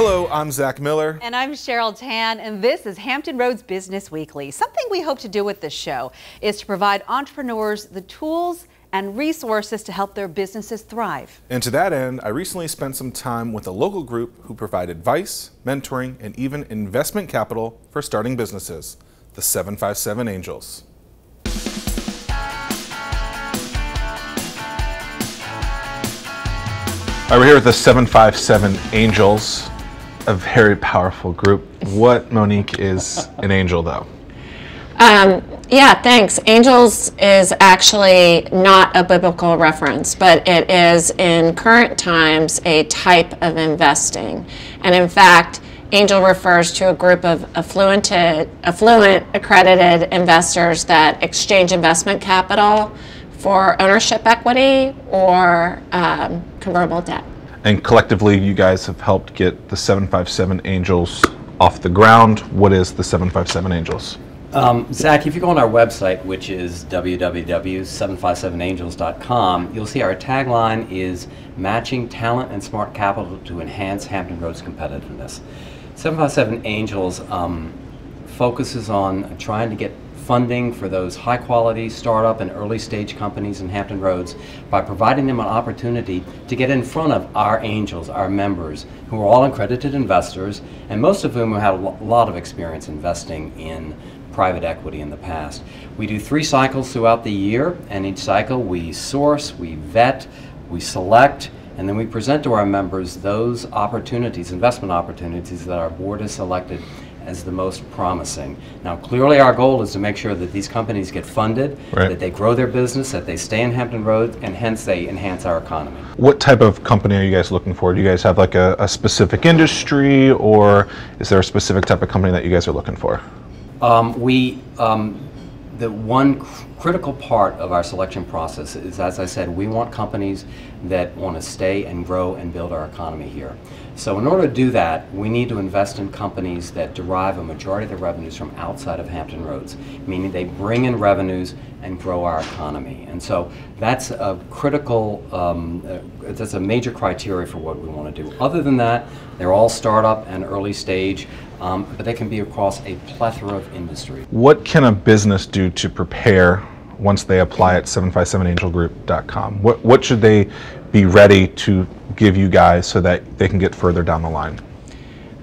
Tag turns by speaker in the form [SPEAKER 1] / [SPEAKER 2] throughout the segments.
[SPEAKER 1] Hello, I'm Zach Miller.
[SPEAKER 2] And I'm Cheryl Tan, and this is Hampton Roads Business Weekly. Something we hope to do with this show is to provide entrepreneurs the tools and resources to help their businesses thrive.
[SPEAKER 1] And to that end, I recently spent some time with a local group who provide advice, mentoring, and even investment capital for starting businesses, the 757 Angels. We're here with the 757 Angels, a very powerful group. What, Monique, is an angel, though?
[SPEAKER 3] Yeah, thanks. Angels is actually not a biblical reference, but it is in current times a type of investing. And in fact, angel refers to a group of affluent accredited investors that exchange investment capital for ownership equity or convertible debt. And
[SPEAKER 1] collectively, you guys have helped get the 757 Angels off the ground. What is the 757 Angels?
[SPEAKER 4] Zach, if you go on our website, which is www.757angels.com, you'll see our tagline is matching talent and smart capital to enhance Hampton Roads competitiveness. 757 Angels focuses on trying to get funding for those high-quality startup and early-stage companies in Hampton Roads by providing them an opportunity to get in front of our angels, our members, who are all accredited investors, and most of whom have a lot of experience investing in private equity in the past. We do 3 cycles throughout the year, and each cycle we source, we vet, we select, and then we present to our members those opportunities, investment opportunities that our board has selected as the most promising. Now, clearly our goal is to make sure that these companies get funded, that they grow their business, that they stay in Hampton Roads, and hence they enhance our economy. What
[SPEAKER 1] type of company are you guys looking for? Do you guys have like a specific industry, or is there a specific type of company that you guys are looking for?
[SPEAKER 4] The one critical part of our selection process is, as I said, we want companies that want to stay and grow and build our economy here. So in order to do that, we need to invest in companies that derive a majority of their revenues from outside of Hampton Roads, meaning they bring in revenues and grow our economy. And so that's a critical, that's a major criteria for what we want to do. Other than that, they're all startup and early stage, but they can be across a plethora of industry.
[SPEAKER 1] What can a business do to prepare once they apply at 757angelgroup.com? What should they be ready to give you guys so that they can get further down the line?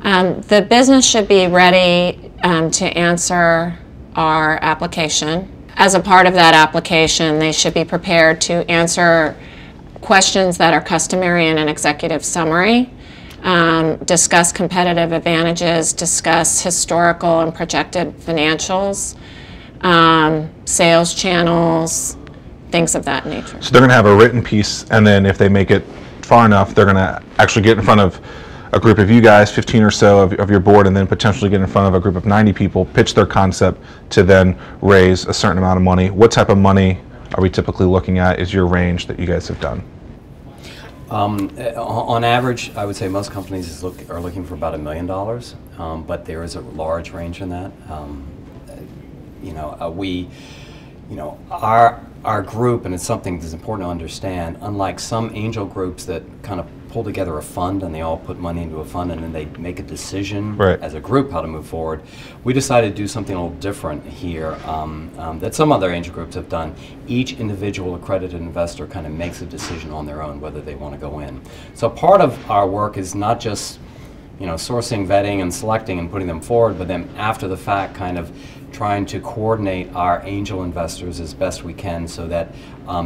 [SPEAKER 3] The business should be ready to answer our application. As a part of that application, they should be prepared to answer questions that are customary in an executive summary, discuss competitive advantages, discuss historical and projected financials, sales channels, things of that nature.
[SPEAKER 1] So they're going to have a written piece, and then if they make it far enough, they're going to actually get in front of a group of you guys, 15 or so of your board, and then potentially get in front of a group of 90 people, pitch their concept to then raise a certain amount of money. What type of money are we typically looking at is your range that you guys have done?
[SPEAKER 4] On average, I would say most companies are looking for about $1 million, but there is a large range in that. Our group, and it's something that's important to understand, unlike some angel groups that kind of pull together a fund and they all put money into a fund and then they make a decision as a group how to move forward, we decided to do something a little different here that some other angel groups have done. Each individual accredited investor kind of makes a decision on their own whether they want to go in. So part of our work is not just sourcing, vetting, and selecting and putting them forward, but then after the fact kind of trying to coordinate our angel investors as best we can so that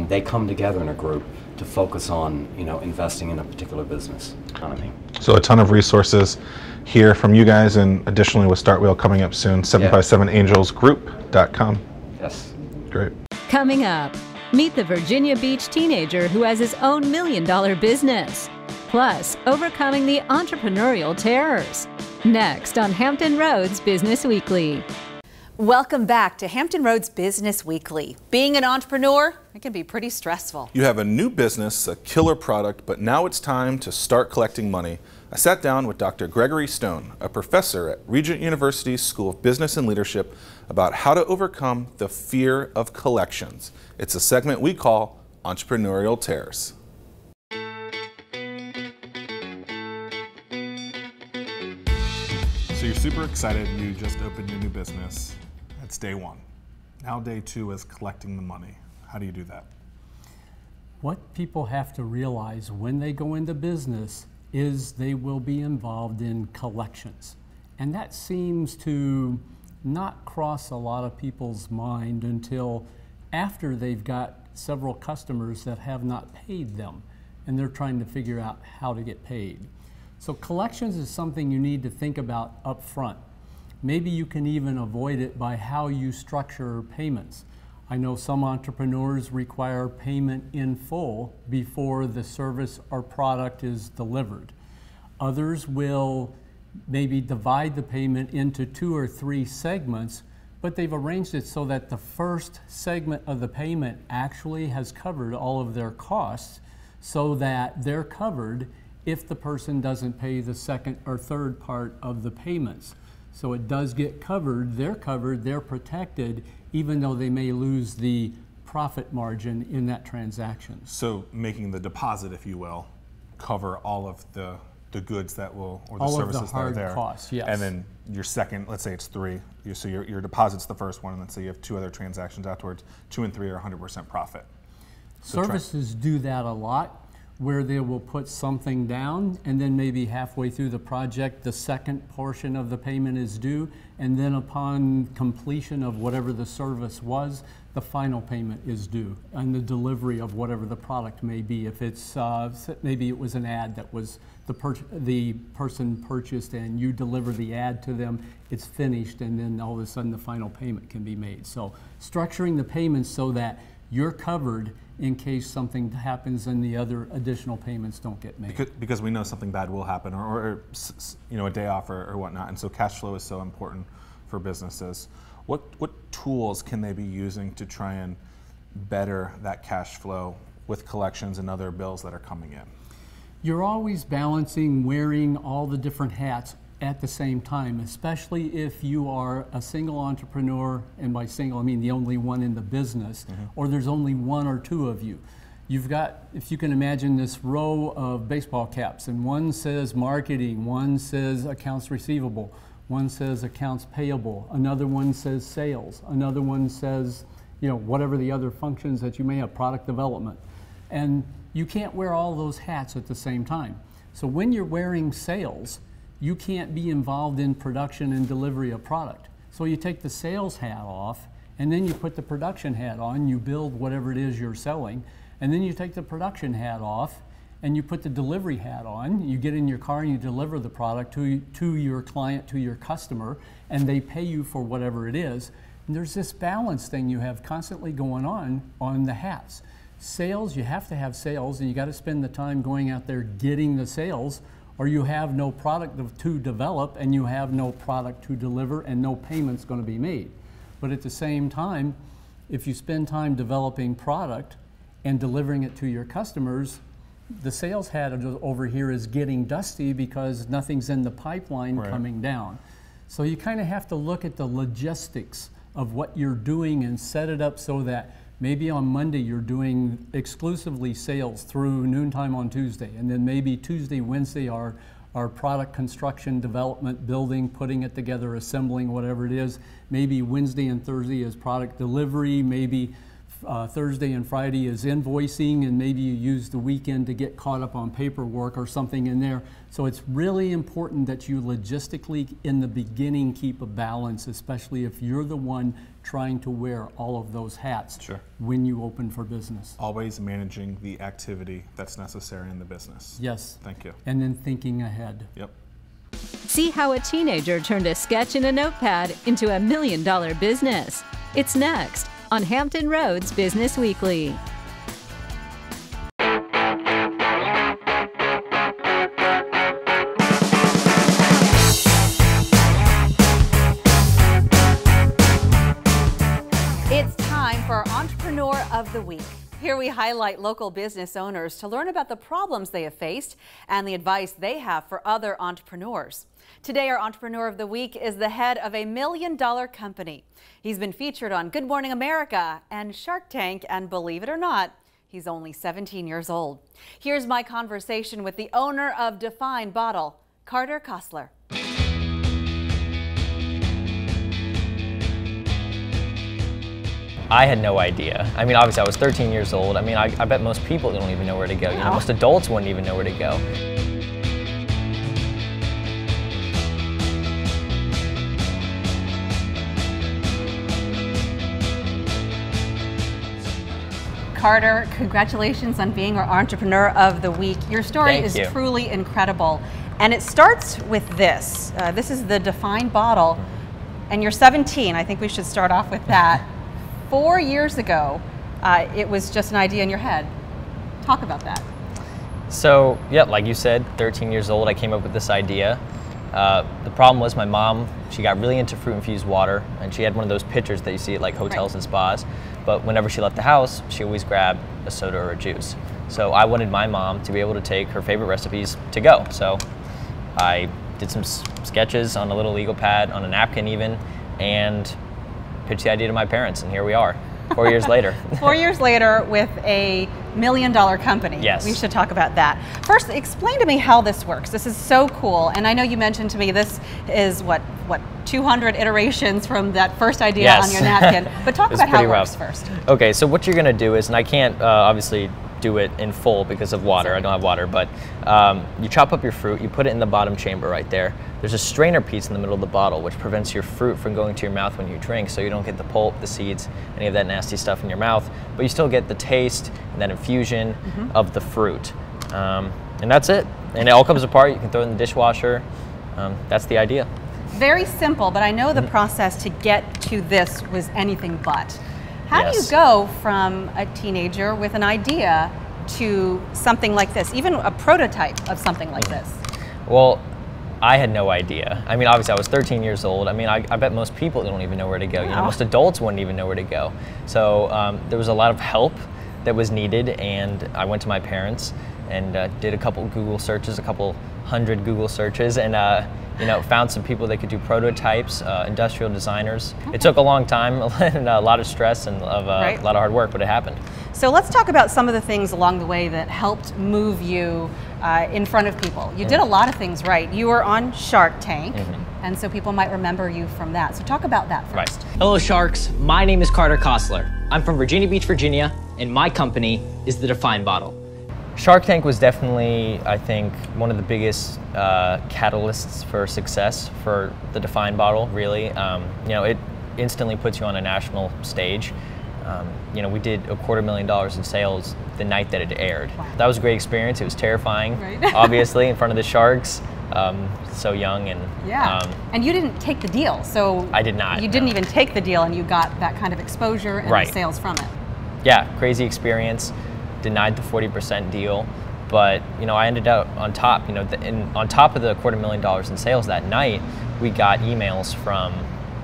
[SPEAKER 4] they come together in a group to focus on investing in a particular business economy.
[SPEAKER 1] So a ton of resources here from you guys, and additionally with Startwheel coming up soon, 757angelsgroup.com.
[SPEAKER 4] Yes.
[SPEAKER 1] Great.
[SPEAKER 5] Coming up, meet the Virginia Beach teenager who has his own $1 million business. Plus, overcoming the entrepreneurial terrors. Next on Hampton Roads Business Weekly.
[SPEAKER 2] Welcome back to Hampton Roads Business Weekly. Being an entrepreneur, it can be pretty stressful.
[SPEAKER 1] You have a new business, a killer product, but now it's time to start collecting money. I sat down with Dr. Gregory Stone, a professor at Regent University's School of Business and Leadership, about how to overcome the fear of collections. It's a segment we call Entrepreneurial Terrors. super excited you just opened your new business. It's day one. Now day two is collecting the money. How do you do that?
[SPEAKER 6] What people have to realize when they go into business is they will be involved in collections. And that seems to not cross a lot of people's mind until after they've got several customers that have not paid them and they're trying to figure out how to get paid. So collections is something you need to think about up front. Maybe you can even avoid it by how you structure payments. I know some entrepreneurs require payment in full before the service or product is delivered. Others will maybe divide the payment into 2 or 3 segments, but they've arranged it so that the first segment of the payment actually has covered all of their costs so that they're covered if the person doesn't pay the second or third part of the payments. So it does get covered, they're protected, even though they may lose the profit margin in that transaction.
[SPEAKER 1] So making the deposit, if you will, cover all of the goods that will, or the
[SPEAKER 6] all
[SPEAKER 1] services
[SPEAKER 6] of the hard
[SPEAKER 1] that are there.
[SPEAKER 6] Costs, yes.
[SPEAKER 1] And then your second, let's say it's 3, so your deposit's the first one, and let's say you have 2 other transactions afterwards, 2 and 3 are 100% profit. So
[SPEAKER 6] services do that a lot, where they will put something down and then maybe halfway through the project the second portion of the payment is due, and then upon completion of whatever the service was, the final payment is due and the delivery of whatever the product may be. If it's maybe it was an ad that was the person purchased and you deliver the ad to them, it's finished, and then all of a sudden the final payment can be made. So structuring the payments so that you're covered in case something happens and the other additional payments don't get made.
[SPEAKER 1] Because we know something bad will happen, or you know, a day off or whatnot, and so cash flow is so important for businesses. What tools can they be using to try and better that cash flow with collections and other bills that are coming in?
[SPEAKER 6] You're always balancing wearing all the different hats at the same time, especially if you are a single entrepreneur, and by single I mean the only one in the business, or there's only 1 or 2 of you. You've got, if you can imagine, this row of baseball caps, and one says marketing, one says accounts receivable, one says accounts payable, another one says sales, another one says, you know, whatever the other functions that you may have, product development. And you can't wear all those hats at the same time. So when you're wearing sales, you can't be involved in production and delivery of product. So you take the sales hat off, and then you put the production hat on, you build whatever it is you're selling, and then you take the production hat off, and you put the delivery hat on, you get in your car and you deliver the product to your client, to your customer, and they pay you for whatever it is. And there's this balance thing you have constantly going on the hats. Sales, you have to have sales, and you got to spend the time going out there getting the sales, or you have no product to develop and you have no product to deliver and no payment's going to be made. But at the same time, if you spend time developing product and delivering it to your customers, the sales hat over here is getting dusty because nothing's in the pipeline coming down. So you kind of have to look at the logistics of what you're doing and set it up so that maybe on Monday you're doing exclusively sales through noontime on Tuesday, and then maybe Tuesday, Wednesday are product construction, development, building, putting it together, assembling, whatever it is. Maybe Wednesday and Thursday is product delivery, maybe Thursday and Friday is invoicing, and maybe you use the weekend to get caught up on paperwork or something in there. So it's really important that you logistically in the beginning keep a balance, especially if you're the one trying to wear all of those hats when you open for business.
[SPEAKER 1] Always managing the activity that's necessary in the business.
[SPEAKER 6] Yes.
[SPEAKER 1] Thank you.
[SPEAKER 6] And then thinking ahead.
[SPEAKER 1] Yep.
[SPEAKER 5] See how a teenager turned a sketch in a notepad into $1 million business. It's next on Hampton Roads Business Weekly.
[SPEAKER 2] It's time for our Entrepreneur of the Week. Here we highlight local business owners to learn about the problems they have faced and the advice they have for other entrepreneurs. Today, our Entrepreneur of the Week is the head of a $1 million company. He's been featured on Good Morning America and Shark Tank, and believe it or not, he's only 17 years old. Here's my conversation with the owner of Define Bottle, Kostler.
[SPEAKER 7] I had no idea. I mean, obviously I was 13 years old. I mean, I bet most people don't even know where to go. You know, most adults wouldn't even know where to go.
[SPEAKER 2] Carter, congratulations on being our Entrepreneur of the Week. Your story
[SPEAKER 7] Thank
[SPEAKER 2] is
[SPEAKER 7] you.
[SPEAKER 2] truly incredible. And it starts with this. This is the Define bottle. And you're 17. I think we should start off with that. 4 years ago, it was just an idea in your head. Talk about that.
[SPEAKER 7] So, yeah, like you said, 13 years old, I came up with this idea. The problem was my mom, she got really into fruit-infused water, and she had one of those pitchers that you see at like hotels and spas. But whenever she left the house, she always grabbed a soda or a juice. So I wanted my mom to be able to take her favorite recipes to go. So I did some sketches on a little legal pad, on a napkin even, and pitched the idea to my parents, and here we are, 4 years later.
[SPEAKER 2] 4 years later with a $1 million company.
[SPEAKER 7] Yes.
[SPEAKER 2] We should talk about that. First, explain to me how this works. This is so cool. And I know you mentioned to me this is what 200 iterations from that first idea
[SPEAKER 7] Yes.
[SPEAKER 2] on your napkin. But talk about how it works first.
[SPEAKER 7] Okay, so what you're gonna do is, and I can't obviously do it in full because of water, I don't have water, but you chop up your fruit, you put it in the bottom chamber right there. There's a strainer piece in the middle of the bottle which prevents your fruit from going to your mouth when you drink, so you don't get the pulp, the seeds, any of that nasty stuff in your mouth, but you still get the taste and that infusion of the fruit. And that's it. And it all comes apart, you can throw it in the dishwasher. That's the idea.
[SPEAKER 2] Very simple, but I know the process to get to this was anything but. How do you
[SPEAKER 7] Yes.
[SPEAKER 2] go from a teenager with an idea to something like this, even a prototype of something like this?
[SPEAKER 7] Well, I had no idea. I mean, obviously I was 13 years old. I mean, I bet most people don't even know where to go. You know, most adults wouldn't even know where to go. So there was a lot of help that was needed, and I went to my parents and did a couple Google searches, a couple hundred Google searches, and you know, found some people that could do prototypes, industrial designers. It took a long time and a lot of stress and a lot of hard work, but it happened.
[SPEAKER 2] So let's talk about some of the things along the way that helped move you in front of people. You did a lot of things right. You were on Shark Tank, and so people might remember you from that. So talk about that first.
[SPEAKER 8] Hello Sharks, my name is Kostler. I'm from Virginia Beach, Virginia, and my company is the Define Bottle.
[SPEAKER 7] Shark Tank was definitely, I think, one of the biggest catalysts for success for the Define bottle, really. You know, it instantly puts you on a national stage. You know, we did $250,000 in sales the night that it aired. Wow. That was a great experience. It was terrifying, obviously, in front of the Sharks. So young and...
[SPEAKER 2] Yeah, and you didn't take the deal, so...
[SPEAKER 7] I did not.
[SPEAKER 2] You didn't even take the deal, and you got that kind of exposure and the sales from it.
[SPEAKER 7] Yeah, crazy experience. Denied the 40% deal, but you know, I ended up on top. You know, on top of the $250,000 in sales that night, we got emails from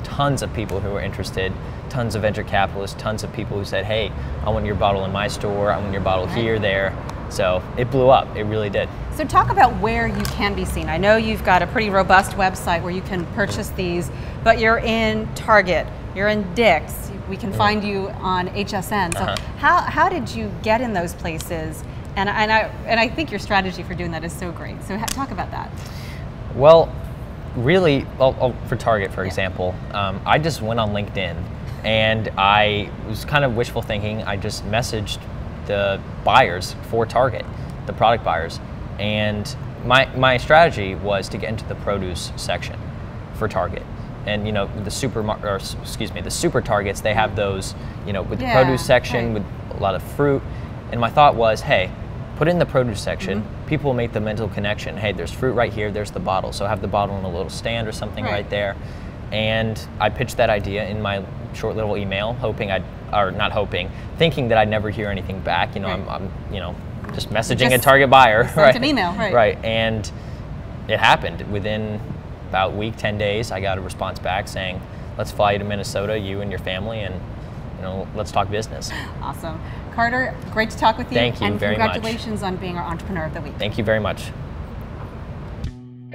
[SPEAKER 7] tons of people who were interested, tons of venture capitalists, tons of people who said, "Hey, I want your bottle in my store. I want your bottle here, there." So it blew up. It really did.
[SPEAKER 2] So talk about where you can be seen. I know you've got a pretty robust website where you can purchase these, but you're in Target, you're in Dick's. We can find you on HSN. So how did you get in those places? And I think your strategy for doing that is so great. So talk about that.
[SPEAKER 7] Well, really, for Target, for example, I just went on LinkedIn, and I was kind of wishful thinking. I just messaged the buyers for Target, the product buyers, and my strategy was to get into the produce section for Target. And you know, the super Targets, they have those, you know, with the produce section with a lot of fruit. And my thought was, hey, put it in the produce section. People will make the mental connection. Hey, there's fruit right here. There's the bottle. So have the bottle in a little stand or something right there. And I pitched that idea in my short little email, thinking that I'd never hear anything back. You know, I'm you know, just messaging a Target buyer.
[SPEAKER 2] Sent an email,
[SPEAKER 7] And it happened within about a week, 10 days, I got a response back saying, let's fly you to Minnesota, you and your family, and you know, let's talk business.
[SPEAKER 2] Awesome. Carter, great to talk with you.
[SPEAKER 7] Thank you very much.
[SPEAKER 2] And congratulations on being our Entrepreneur of the Week.
[SPEAKER 7] Thank you very much.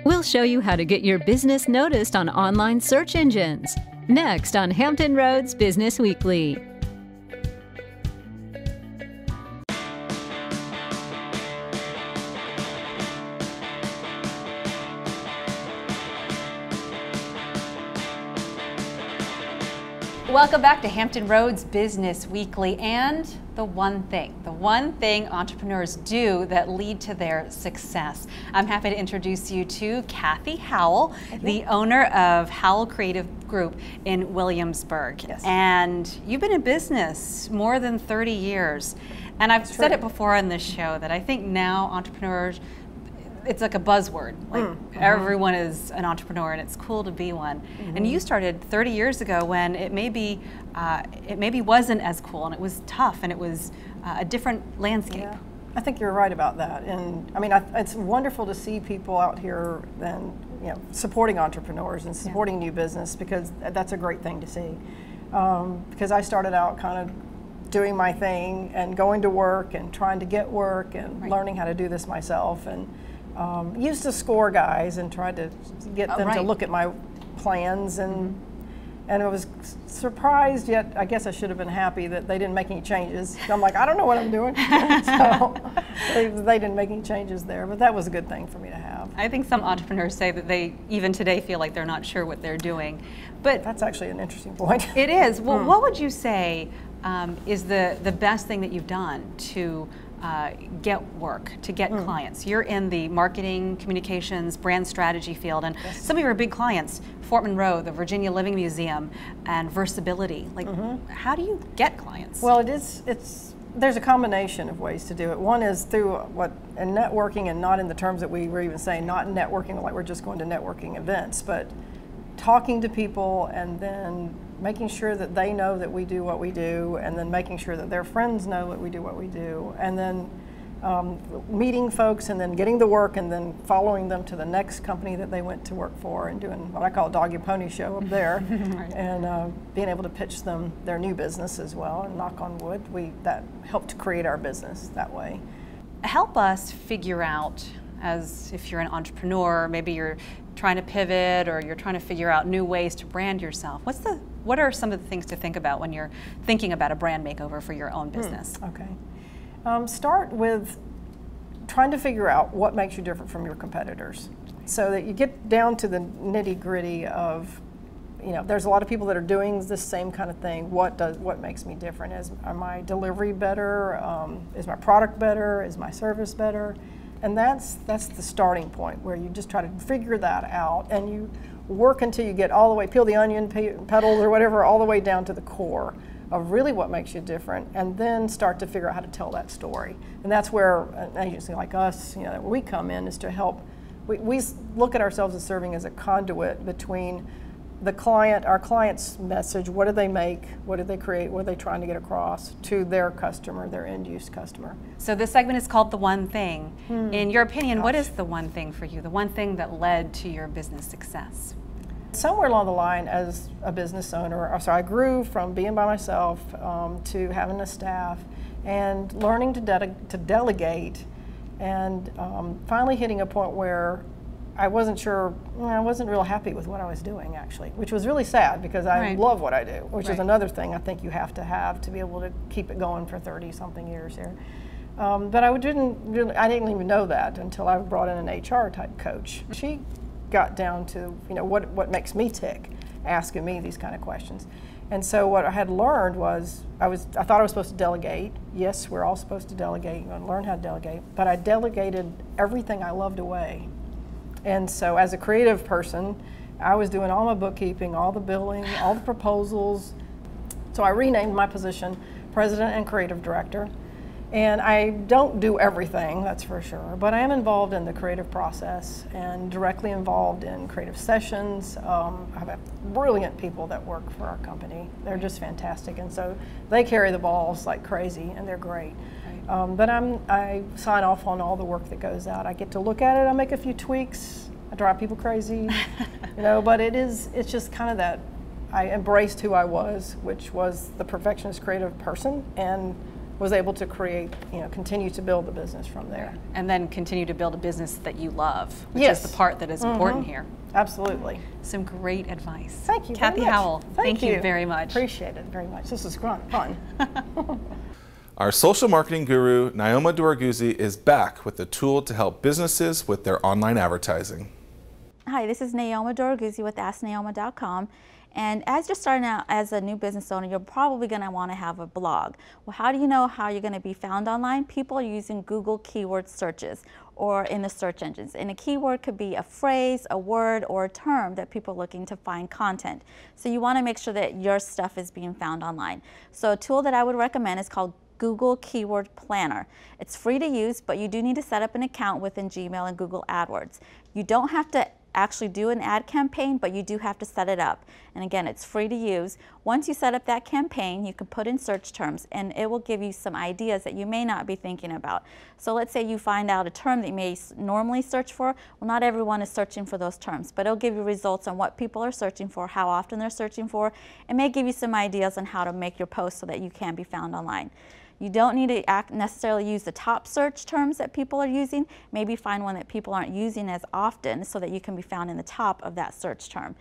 [SPEAKER 5] We'll show you how to get your business noticed on online search engines. Next on Hampton Roads Business Weekly.
[SPEAKER 2] Welcome back to Hampton Roads Business Weekly and the one thing entrepreneurs do that lead to their success. I'm happy to introduce you to Cathy Howell, the owner of Howell Creative Group in Williamsburg.
[SPEAKER 9] Yes.
[SPEAKER 2] And you've been in business more than 30 years. And I've said it before on this show that I think now entrepreneurs, it's like a buzzword. Like everyone is an entrepreneur, and it's cool to be one. And you started 30 years ago when it maybe wasn't as cool, and it was tough, and it was a different landscape.
[SPEAKER 9] Yeah. I think you're right about that. And I mean, it's wonderful to see people out here then, supporting entrepreneurs and supporting new business, because that's a great thing to see. Because I started out kind of doing my thing and going to work and trying to get work and learning how to do this myself, and used to score guys and tried to get them to look at my plans, and I was surprised, yet I guess I should have been happy that they didn't make any changes. I'm like, I don't know what I'm doing. So they didn't make any changes there, but that was a good thing for me to have.
[SPEAKER 2] I think some entrepreneurs say that they even today feel like they're not sure what they're doing. But
[SPEAKER 9] that's actually an interesting point.
[SPEAKER 2] It is. Well, what would you say is the best thing that you've done to get work, to get clients? You're in the marketing, communications, brand strategy field, and some of your big clients, Fort Monroe, the Virginia Living Museum, and Versability. Like, how do you get clients?
[SPEAKER 9] Well, there's a combination of ways to do it. One is through networking, and not in the terms that we were even saying, not networking like we're just going to networking events, but talking to people and then making sure that they know that we do what we do, and then making sure that their friends know that we do what we do, and then meeting folks and then getting the work and then following them to the next company that they went to work for, and doing what I call a dog and pony show up there, and being able to pitch them their new business as well, and knock on wood, that helped create our business that way.
[SPEAKER 2] Help us figure out, as if you're an entrepreneur, maybe you're trying to pivot or you're trying to figure out new ways to brand yourself. What are some of the things to think about when you're thinking about a brand makeover for your own business?
[SPEAKER 9] Okay. Start with trying to figure out what makes you different from your competitors, so that you get down to the nitty-gritty of, there's a lot of people that are doing the same kind of thing. What makes me different? Are my delivery better? Is my product better? Is my service better? And that's the starting point, where you just try to figure that out, and you work until you get all the way, peel the onion petals or whatever, all the way down to the core of really what makes you different, and then start to figure out how to tell that story. And that's where an agency like us, where we come in, is to help. We look at ourselves as serving as a conduit between the client, our client's message, what do they make, what do they create, what are they trying to get across, to their customer, their end-use customer.
[SPEAKER 2] So this segment is called The One Thing. In your opinion, what is the one thing for you, the one thing that led to your business success?
[SPEAKER 9] Somewhere along the line, as a business owner, I grew from being by myself to having a staff, and learning to delegate, and finally hitting a point where I wasn't sure, I wasn't real happy with what I was doing, actually, which was really sad, because I love what I do, which is another thing I think you have to be able to keep it going for 30-something years here. But I didn't even know that until I brought in an HR type coach. She got down to, what makes me tick, asking me these kind of questions. And so what I had learned was, I thought I was supposed to delegate. Yes, we're all supposed to delegate and learn how to delegate, but I delegated everything I loved away. And so as a creative person, I was doing all my bookkeeping, all the billing, all the proposals. So I renamed my position President and Creative Director. And I don't do everything, that's for sure, but I am involved in the creative process and directly involved in creative sessions. I have brilliant people that work for our company. They're just fantastic, and so they carry the balls like crazy, and they're great. But I sign off on all the work that goes out. I get to look at it, I make a few tweaks, I drive people crazy, but it's just kind of that, I embraced who I was, which was the perfectionist creative person, and was able to create, continue to build the business from there.
[SPEAKER 2] And then continue to build a business that you love, which is the part that is important here.
[SPEAKER 9] Absolutely.
[SPEAKER 2] Some great advice.
[SPEAKER 9] Thank you
[SPEAKER 2] Cathy
[SPEAKER 9] very much.
[SPEAKER 2] Howell, thank you very much.
[SPEAKER 9] Appreciate it very much. This was fun.
[SPEAKER 1] Our social marketing guru, Naoma Doraguzzi, is back with a tool to help businesses with their online advertising.
[SPEAKER 10] Hi, this is Naoma Doraguzzi with AskNaoma.com, And as you're starting out as a new business owner, you're probably going to want to have a blog. Well, how do you know how you're going to be found online? People are using Google keyword searches or in the search engines. And a keyword could be a phrase, a word, or a term that people are looking to find content. So you want to make sure that your stuff is being found online. So a tool that I would recommend is called Google Keyword Planner. It's free to use, but you do need to set up an account within Gmail and Google AdWords. You don't have to actually do an ad campaign, but you do have to set it up. And again, it's free to use. Once you set up that campaign, you can put in search terms and it will give you some ideas that you may not be thinking about. So let's say you find out a term that you may normally search for. Well, not everyone is searching for those terms, but it'll give you results on what people are searching for, how often they're searching for. It may give you some ideas on how to make your post so that you can be found online. You don't need to necessarily use the top search terms that people are using. Maybe find one that people aren't using as often so that you can be found in the top of that search term.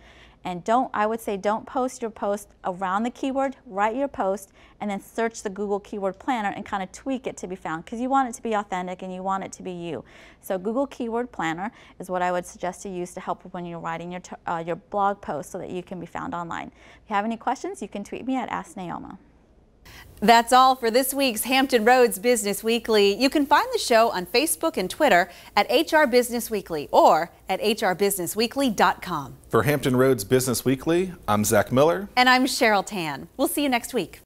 [SPEAKER 10] And I would say don't post your post around the keyword, write your post, and then search the Google Keyword Planner and kind of tweak it to be found because you want it to be authentic and you want it to be you. So Google Keyword Planner is what I would suggest to use to help when you're writing your blog post so that you can be found online. If you have any questions, you can tweet me at Ask Naoma.
[SPEAKER 2] That's all for this week's Hampton Roads Business Weekly. You can find the show on Facebook and Twitter at HR Business Weekly or at hrbusinessweekly.com.
[SPEAKER 1] For Hampton Roads Business Weekly, I'm Zach Miller.
[SPEAKER 2] And I'm Cheryl Tan. We'll see you next week.